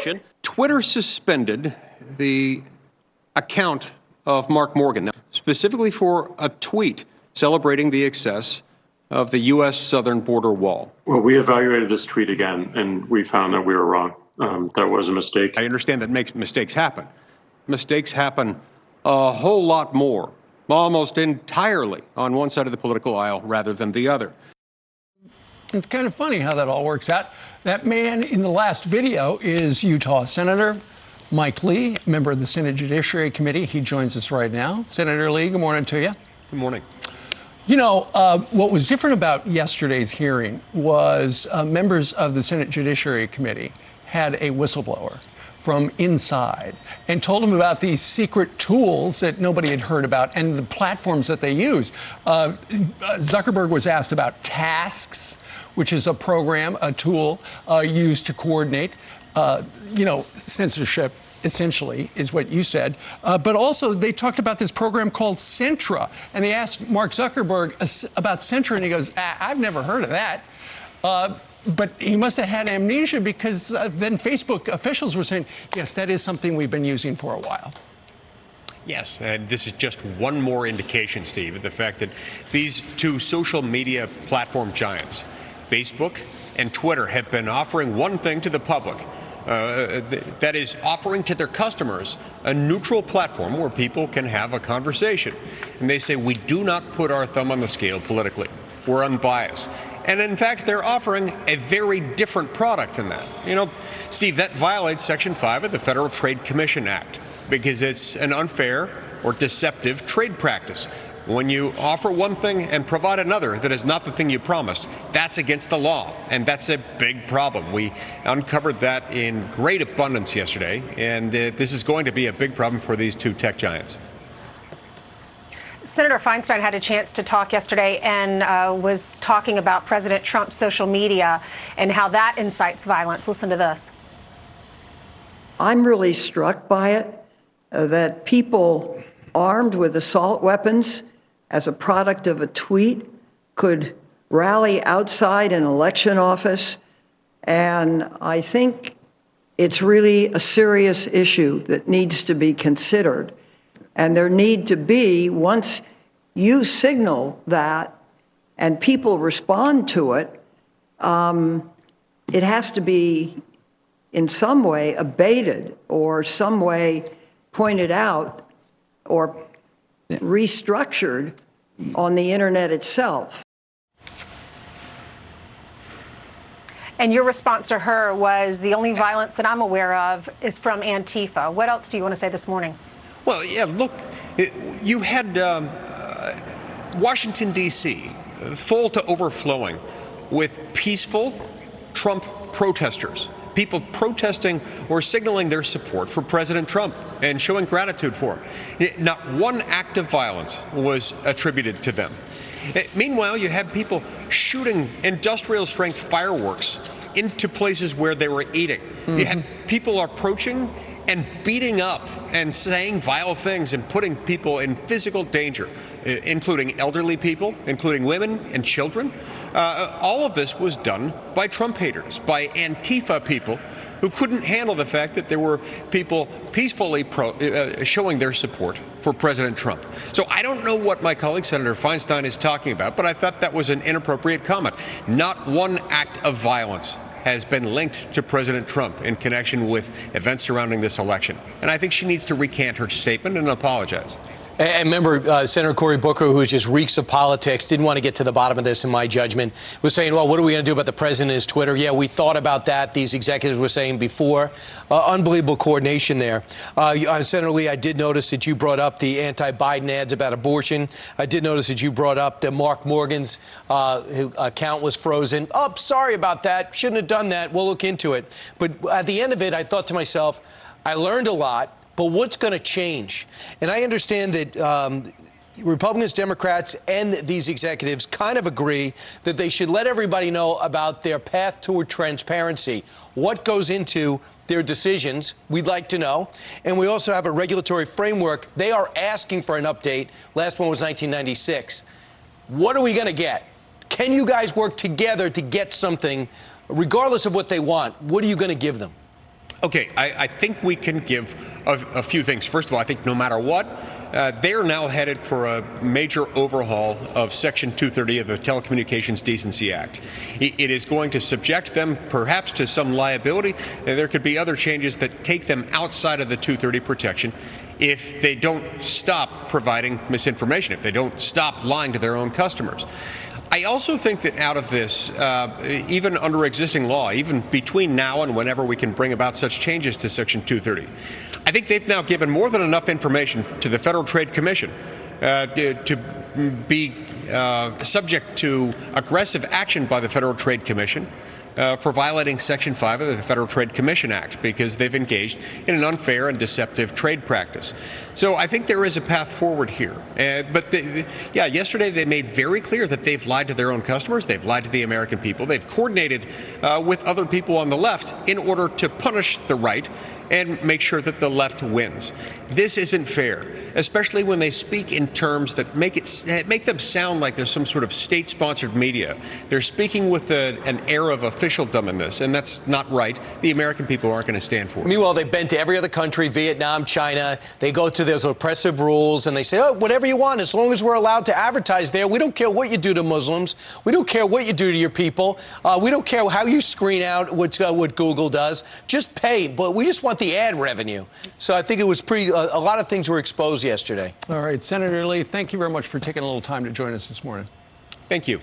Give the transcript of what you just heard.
election. Twitter suspended the account of Mark Morgan, specifically for a tweet celebrating the success of the U.S. southern border wall. Well, we evaluated this tweet again, and we found that we were wrong. That was a mistake. I understand that mistakes happen. Mistakes happen a whole lot more, almost entirely on one side of the political aisle rather than the other. It's kind of funny how that all works out. That man in the last video is Utah Senator Mike Lee, member of the Senate Judiciary Committee. He joins us right now. Senator Lee, good morning to you. Good morning. You know, what was different about yesterday's hearing was members of the Senate Judiciary Committee had a whistleblower from inside and told them about these secret tools that nobody had heard about and the platforms that they use. Zuckerberg was asked about Tasks, which is a program, a tool used to coordinate, censorship, essentially, is what you said. But also, they talked about this program called Centra. And they asked Mark Zuckerberg about Centra, and he goes, I've never heard of that. But he must have had amnesia because then Facebook officials were saying, yes, that is something we've been using for a while. Yes, and this is just one more indication, Steve, of the fact that these two social media platform giants, Facebook and Twitter, have been offering one thing to the public. That is offering to their customers a neutral platform where people can have a conversation. And they say, we do not put our thumb on the scale politically. We're unbiased. And in fact, they're offering a very different product than that. You know, Steve, that violates Section 5 of the Federal Trade Commission Act because it's an unfair or deceptive trade practice. When you offer one thing and provide another that is not the thing you promised, that's against the law, and that's a big problem. We uncovered that in great abundance yesterday, and this is going to be a big problem for these two tech giants. Senator Feinstein had a chance to talk yesterday and was talking about President Trump's social media and how that incites violence. Listen to this. I'm really struck by it, that people armed with assault weapons as a product of a tweet could rally outside an election office. And I think it's really a serious issue that needs to be considered. And there need to be, once you signal that and people respond to it, it has to be in some way abated or some way pointed out or restructured on the internet itself. And your response to her was, the only violence that I'm aware of is from Antifa. What else do you want to say this morning? Well, yeah, look, you had Washington, D.C. full to overflowing with peaceful Trump protesters, people protesting or signaling their support for President Trump and showing gratitude for him. Not one act of violence was attributed to them. Meanwhile, you had people shooting industrial-strength fireworks into places where they were eating. Mm-hmm. You had people approaching and beating up and saying vile things and putting people in physical danger, including elderly people, including women and children. All of this was done by Trump haters, by Antifa people who couldn't handle the fact that there were people peacefully showing their support for President Trump. So I don't know what my colleague Senator Feinstein is talking about, but I thought that was an inappropriate comment. Not one act of violence has been linked to President Trump in connection with events surrounding this election. And I think she needs to recant her statement and apologize. And remember, Senator Cory Booker, who just reeks of politics, didn't want to get to the bottom of this, in my judgment, was saying, well, what are we going to do about the president and his Twitter? Yeah, we thought about that. These executives were saying before. Unbelievable coordination there. Senator Lee, I did notice that you brought up the anti-Biden ads about abortion. I did notice that you brought up that Mark Morgan's account was frozen. Oh, sorry about that. Shouldn't have done that. We'll look into it. But at the end of it, I thought to myself, I learned a lot. But what's going to change? And I understand that Republicans, Democrats, and these executives kind of agree that they should let everybody know about their path toward transparency. What goes into their decisions, we'd like to know. And we also have a regulatory framework. They are asking for an update. Last one was 1996. What are we going to get? Can you guys work together to get something, regardless of what they want? What are you going to give them? Okay, I think we can give a few things. First of all, I think no matter what, they are now headed for a major overhaul of Section 230 of the Telecommunications Decency Act. It is going to subject them perhaps to some liability. There could be other changes that take them outside of the 230 protection if they don't stop providing misinformation, if they don't stop lying to their own customers. I also think that out of this, even under existing law, even between now and whenever we can bring about such changes to Section 230, I think they've now given more than enough information to the Federal Trade Commission to be subject to aggressive action by the Federal Trade Commission for violating Section 5 of the Federal Trade Commission Act, because they've engaged in an unfair and deceptive trade practice. So I think there is a path forward here. Yesterday they made very clear that they've lied to their own customers, they've lied to the American people, they've coordinated with other people on the left in order to punish the right and make sure that the left wins. This isn't fair, especially when they speak in terms that make them sound like there's some sort of state-sponsored media. They're speaking with an air of officialdom in this, and that's not right. The American people aren't going to stand for it. Meanwhile, they've been to every other country, Vietnam, China. They go to those oppressive rules, and they say, oh, whatever you want, as long as we're allowed to advertise there. We don't care what you do to Muslims. We don't care what you do to your people. We don't care how you screen out what Google does. Just pay, but we just want the ad revenue. So I think it was a lot of things were exposed yesterday. All right, Senator Lee, thank you very much for taking a little time to join us this morning. Thank you.